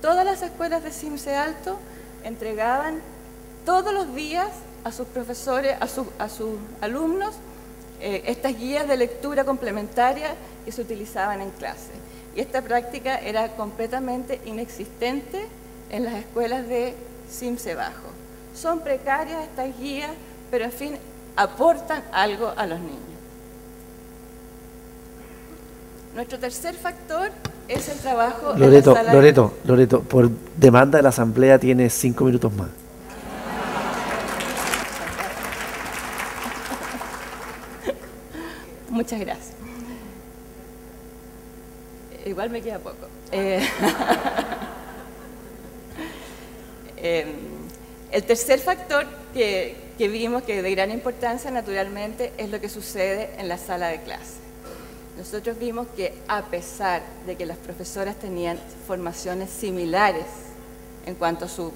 todas las escuelas de CIMSE Alto entregaban todos los días a sus profesores, a sus alumnos, estas guías de lectura complementaria que se utilizaban en clase. Y esta práctica era completamente inexistente en las escuelas de CIMSE Bajo. Son precarias estas guías, pero en fin, aportan algo a los niños. Nuestro tercer factor es el trabajo en la sala Loreto, por demanda de la asamblea tienes 5 minutos más. Muchas gracias. Igual me queda poco. El tercer factor que vimos que de gran importancia, naturalmente, es lo que sucede en la sala de clase. Nosotros vimos que a pesar de que las profesoras tenían formaciones similares en cuanto a sus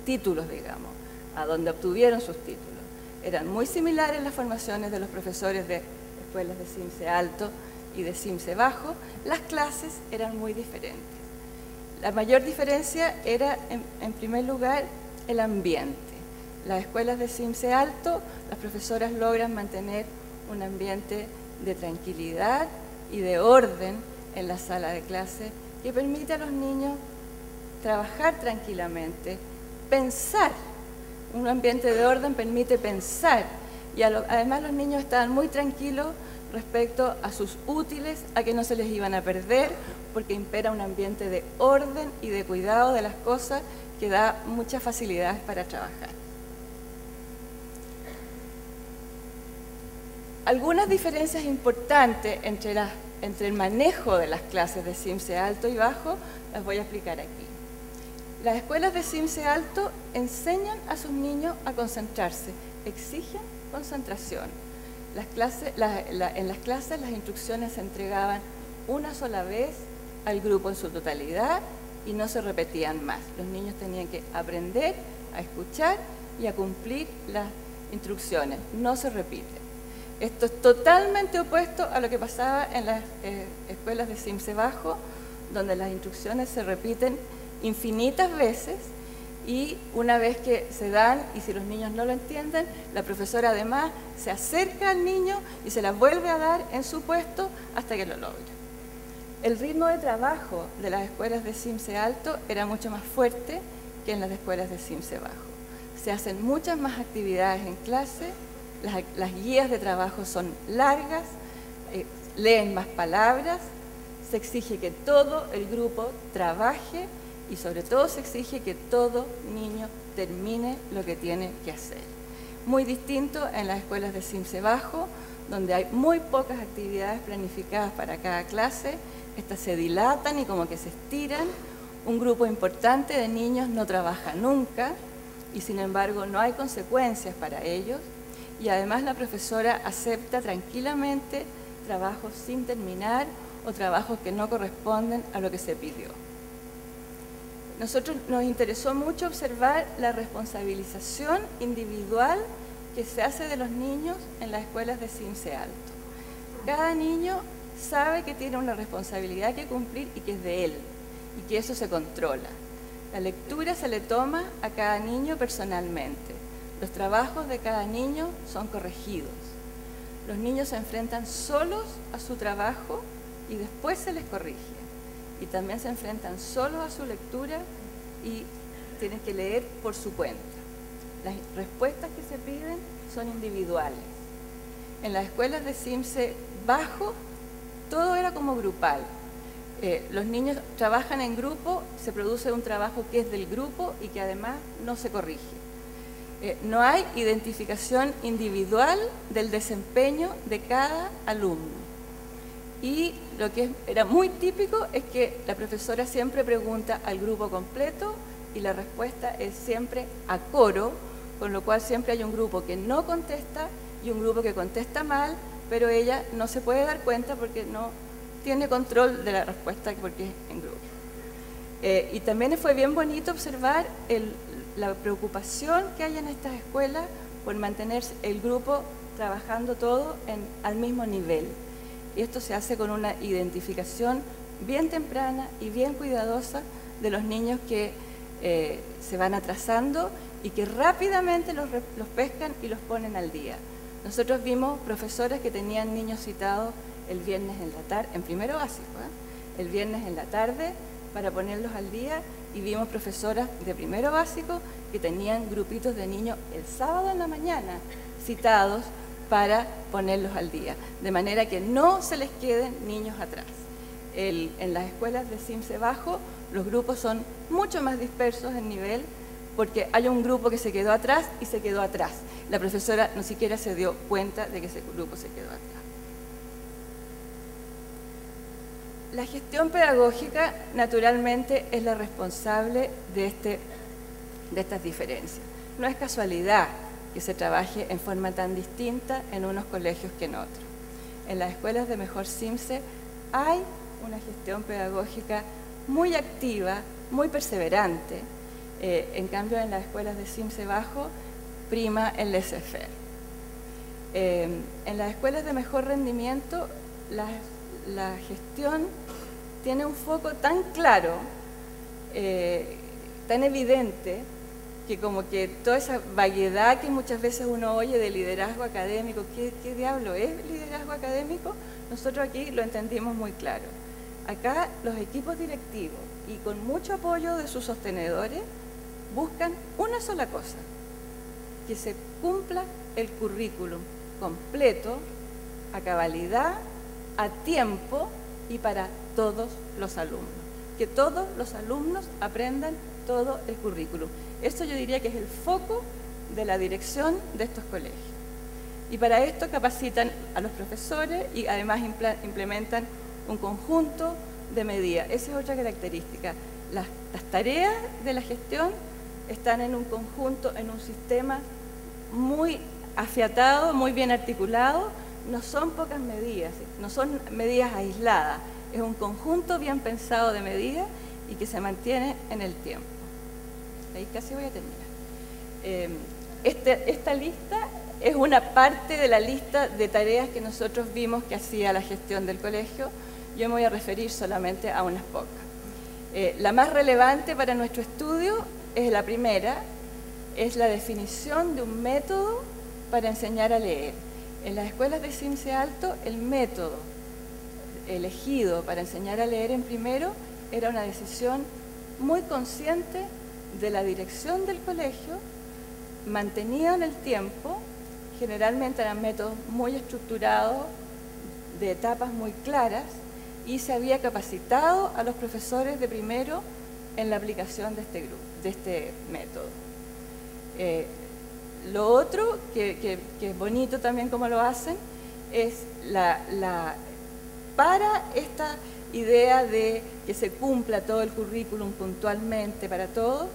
títulos, digamos, a donde obtuvieron sus títulos, eran muy similares las formaciones de los profesores de escuelas de CIMSE Alto y de CIMSE Bajo, las clases eran muy diferentes. La mayor diferencia era, en primer lugar, el ambiente. Las escuelas de CIMSE Alto, las profesoras logran mantener un ambiente de tranquilidad y de orden en la sala de clase que permite a los niños trabajar tranquilamente, pensar. Un ambiente de orden permite pensar y además los niños estaban muy tranquilos respecto a sus útiles, a que no se les iban a perder, porque impera un ambiente de orden y de cuidado de las cosas que da muchas facilidades para trabajar. Algunas diferencias importantes entre el manejo de las clases de CIMSE Alto y Bajo las voy a explicar aquí. Las escuelas de CIMSE Alto enseñan a sus niños a concentrarse, exigen concentración. En las clases las instrucciones se entregaban una sola vez al grupo en su totalidad y no se repetían más. Los niños tenían que aprender a escuchar y a cumplir las instrucciones, no se repiten. Esto es totalmente opuesto a lo que pasaba en las escuelas de CIMSE Bajo, donde las instrucciones se repiten infinitas veces y una vez que se dan, y si los niños no lo entienden, la profesora además se acerca al niño y se las vuelve a dar en su puesto hasta que lo logre. El ritmo de trabajo de las escuelas de CIMSE Alto era mucho más fuerte que en las escuelas de CIMSE Bajo. Se hacen muchas más actividades en clase, las guías de trabajo son largas, leen más palabras, se exige que todo el grupo trabaje y sobre todo se exige que todo niño termine lo que tiene que hacer. Muy distinto en las escuelas de CIMSE Bajo, donde hay muy pocas actividades planificadas para cada clase, estas se dilatan y como que se estiran, un grupo importante de niños no trabaja nunca y sin embargo no hay consecuencias para ellos y además la profesora acepta tranquilamente trabajos sin terminar o trabajos que no corresponden a lo que se pidió. Nosotros nos interesó mucho observar la responsabilización individual que se hace de los niños en las escuelas de CIMSE Alto. Cada niño sabe que tiene una responsabilidad que cumplir y que es de él, y que eso se controla. La lectura se le toma a cada niño personalmente. Los trabajos de cada niño son corregidos. Los niños se enfrentan solos a su trabajo y después se les corrige. Y también se enfrentan solos a su lectura y tienen que leer por su cuenta. Las respuestas que se piden son individuales. En las escuelas de CIMSE Bajo, todo era como grupal. Los niños trabajan en grupo, se produce un trabajo que es del grupo y que además no se corrige. No hay identificación individual del desempeño de cada alumno. Y lo que era muy típico es que la profesora siempre pregunta al grupo completo y la respuesta es siempre a coro, con lo cual siempre hay un grupo que no contesta y un grupo que contesta mal, pero ella no se puede dar cuenta porque no tiene control de la respuesta porque es en grupo. Y también fue bien bonito observar la preocupación que hay en estas escuelas por mantener el grupo trabajando todo al mismo nivel. Y esto se hace con una identificación bien temprana y bien cuidadosa de los niños que se van atrasando y que rápidamente los pescan y los ponen al día. Nosotros vimos profesoras que tenían niños citados el viernes en la tarde, en primero básico, el viernes en la tarde para ponerlos al día, y vimos profesoras de primero básico que tenían grupitos de niños el sábado en la mañana citados para ponerlos al día, de manera que no se les queden niños atrás. En las escuelas de CIMSE Bajo los grupos son mucho más dispersos en nivel, porque hay un grupo que se quedó atrás y se quedó atrás. La profesora no siquiera se dio cuenta de que ese grupo se quedó atrás. La gestión pedagógica, naturalmente, es la responsable de estas diferencias. No es casualidad que se trabaje en forma tan distinta en unos colegios que en otros. En las escuelas de Mejor CIMSE hay una gestión pedagógica muy activa, muy perseverante. En cambio, en las escuelas de CIMSE Bajo prima el laissez-faire. En las escuelas de mejor rendimiento, la gestión tiene un foco tan claro, tan evidente, que como que toda esa vaguedad que muchas veces uno oye de liderazgo académico, ¿qué diablo es liderazgo académico? Nosotros aquí lo entendimos muy claro. Acá los equipos directivos, y con mucho apoyo de sus sostenedores, buscan una sola cosa: que se cumpla el currículum completo, a cabalidad, a tiempo y para todos los alumnos. Que todos los alumnos aprendan todo el currículum. Esto yo diría que es el foco de la dirección de estos colegios. Y para esto capacitan a los profesores y además implementan un conjunto de medidas. Esa es otra característica. Las tareas de la gestión están en un conjunto, en un sistema muy afiatado, muy bien articulado. No son pocas medidas, no son medidas aisladas, es un conjunto bien pensado de medidas y que se mantiene en el tiempo. Ahí casi voy a terminar. Esta lista es una parte de la lista de tareas que nosotros vimos que hacía la gestión del colegio. Yo me voy a referir solamente a unas pocas. La más relevante para nuestro estudio es la primera, es la definición de un método para enseñar a leer. En las escuelas de CIMSE Alto, el método elegido para enseñar a leer en primero era una decisión muy consciente de la dirección del colegio, mantenida en el tiempo. Generalmente eran métodos muy estructurados, de etapas muy claras, y se había capacitado a los profesores de primero en la aplicación de este método. Lo otro, que es bonito también como lo hacen, es para esta idea de que se cumpla todo el currículum puntualmente para todos,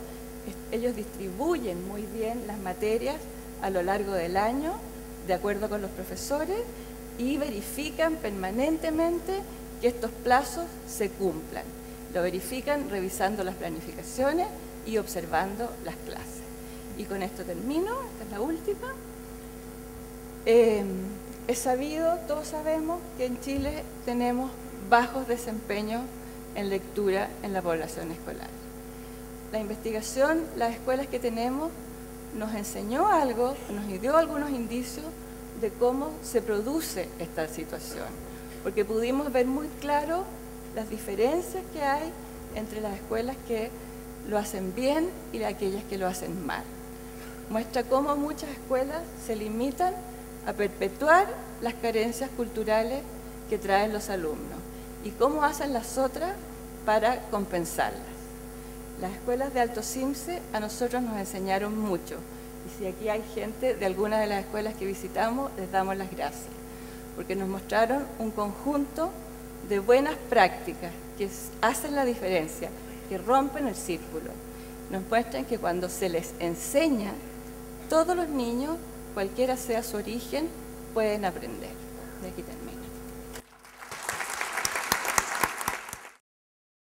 ellos distribuyen muy bien las materias a lo largo del año, de acuerdo con los profesores, y verifican permanentemente que estos plazos se cumplan. Lo verifican revisando las planificaciones y observando las clases. Y con esto termino, esta es la última. Es sabido, todos sabemos, que en Chile tenemos bajos desempeños en lectura en la población escolar. La investigación, las escuelas que tenemos, nos enseñó algo, nos dio algunos indicios de cómo se produce esta situación, porque pudimos ver muy claro las diferencias que hay entre las escuelas que lo hacen bien y aquellas que lo hacen mal. Muestra cómo muchas escuelas se limitan a perpetuar las carencias culturales que traen los alumnos y cómo hacen las otras para compensarlas. Las escuelas de Alto CIMSE a nosotros nos enseñaron mucho, y si aquí hay gente de alguna de las escuelas que visitamos, les damos las gracias, porque nos mostraron un conjunto de buenas prácticas que hacen la diferencia, que rompen el círculo. Nos muestran que cuando se les enseña, todos los niños, cualquiera sea su origen, pueden aprender. De aquí termino.